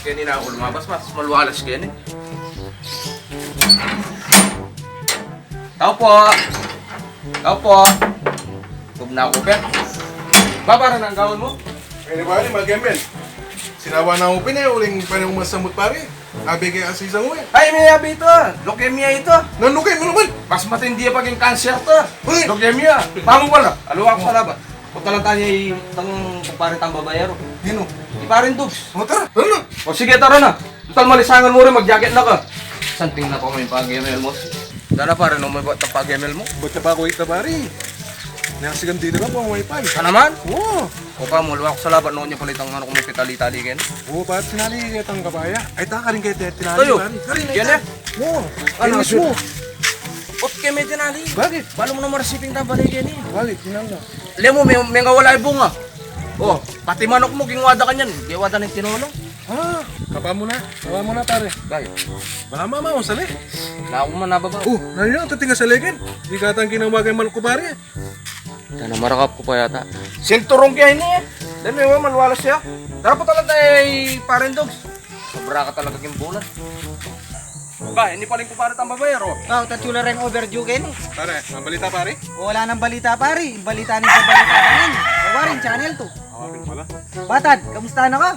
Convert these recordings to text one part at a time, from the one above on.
Kaya na ako lumabas, mas maluwalas kaya ni. Tao po! Tao po! Tug na ako, Pet. Ba, para nang gawin mo? Kaya ba ni Magembel? Sinawa na mo uling panang masamot pare. Abi kay asisa mo eh. Ay, may abi ito! Leukemia ito! Nanukay mo naman! Mas matindi pa yung cancer to! Uy! Leukemia! Pamo wala! Aluwa ko sa laban. Punta lang tayo itang kumparin tang babayaro. Dino? Iparin dugs! O tara! Tara na! O sige, tara na! Total malisangan mo rin, mag-jacket na ka! Santing na ko may pag-ML mo. Dala pa rin, may ba't ang pag-ML mo? Ba't ka pa ako ita pare? Nasigan dito ka po ang wifi. Ka naman? Oo! O pa, mulwa ko sa laban noon niya palit ang manok mo pitali-tali ken. Oo, pare sinali kitang kabaya. Ay ta ka rin kay tinali Tayo! pare. Karin Yan eh! Oo! Ano, Ano sure? mo? Ot kay may tinali! Bakit? Balo mo na marsiping tabali ken eh! Bakit? Sinala. Alam mo, may nga wala bunga. Oh, pati manok mo, gingwada ka niyan. Giwada ng tinulong. Ah! Kapa mo na. Kapa mo na pare. Gayo. Baka mama mo sali. Na ako man nababa. Oh! Nandiyan ang tatinga sa legend. Di ka tang kinawagay man ko pare. Sana marakap ko pa yata. Sinturong kaya ini eh. Dahil may maluwalas siya. Tara pa talaga ay parin dogs. Sobra ka talaga yung bulan. Ba, hindi pa rin ko para tang babayero. Oh, tatula rin overdue ken. Pare, ang balita pare. Wala nang balita pare. Balita ni sa balita namin. Wawarin channel to. Awapin pala. Batad, kamusta na ka?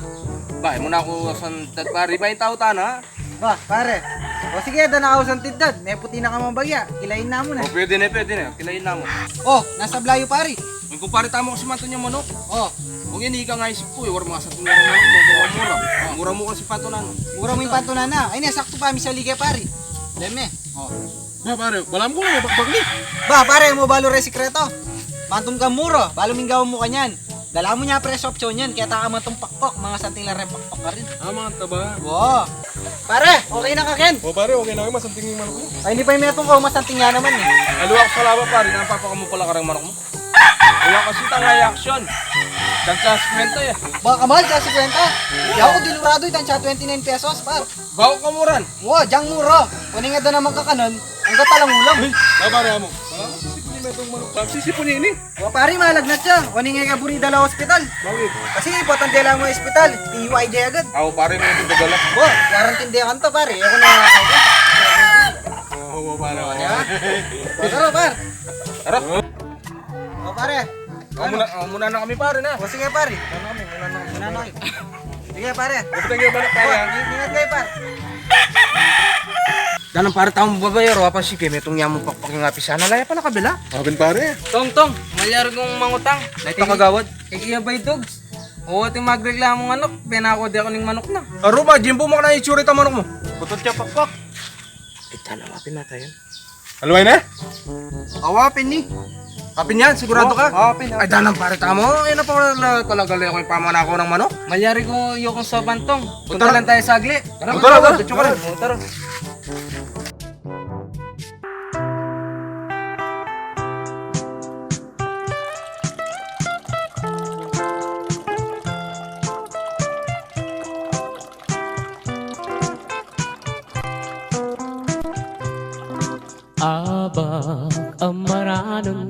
Ba, muna ako sa pari ba yung tao tana? Ba, pare. O sige, da na ako sa tindad. May puti na ka mabagya. Kilain na mo na. O pwede na. Kilayin na mo. Oh, nasa blayo pare. Kung kumpare tamo ko si Mato niya manok. Oh, Kung hindi ka nga isip ko, war mga sa tunero manok mo. Mura. Mura mo kasi pato na no. mura mo yung pantunan na. Ay, nasakto pa mi sa liga pare. Deme. Oh. Ba pare, balam ko na bakbak ni. Ba, pare, mo balo re sikreto. Mantum ka muro. Balo minggaw mo kanyan. Dala mo niya press option yan. Kaya taka man tong pakpok. Mga santing lang rin pakpok ka rin. Ah, mga taba. Wow. Pare, okay na ka Ken. O pare, okay na kayo masantingin manok mo. Ay, hindi pa yung metong ko. Masanting nga naman eh. Aluwa ko sa laba pare, napapaka mo pala karang manok mo. Wala kasi tangay action. Kansasmento eh. Baka mahal ka 50. Di ako dilurado ito siya 29 pesos par. Bago ka muran. Wow, jang muro. Kuning nga doon naman kakanon, ang gatalang ulam. Ah, pare mo. Ah, sisipon niya itong manok. Sisipon niya ini. Wow, pari malagnat siya. Kuning nga buri dala hospital. Bakit? Kasi ipotang dala mo hospital, PUID agad. Ako pare mo yung dagala. Wow, warranty kan to pare. Ako na nakakaya. Oo, pare. Tara par. Tara. O pare. Muna na kami pare na. O sige pare. Muna na. Muna na kayo. Sige pare. Basta nga manok O, pare. ingat kayo par. Dalang para taong babayero, apa si Kim, itong yamong pakpak yung api sana laya pala kabila. Abin pare. Tong, malyari kong mangutang. Naito kagawad. Ikiya ba'y dogs? Oo, ating magreklamong manok. Pinako di ako ng manok na. Aro ba, Jimbo mo ka na itsuri ta manok mo. Putot siya pakpak. Kita na mapin natin yan. Aluway na? Awapin ni. Apin yan, sigurado ka? Apin, Ay, dalang pare tamo. Ay, na pa talaga lang ako yung pamanako ng manok. Malyari kong yung sa bantong. Punta Punta lang tayo sa agli. Tara. Tara. Abang ang maranon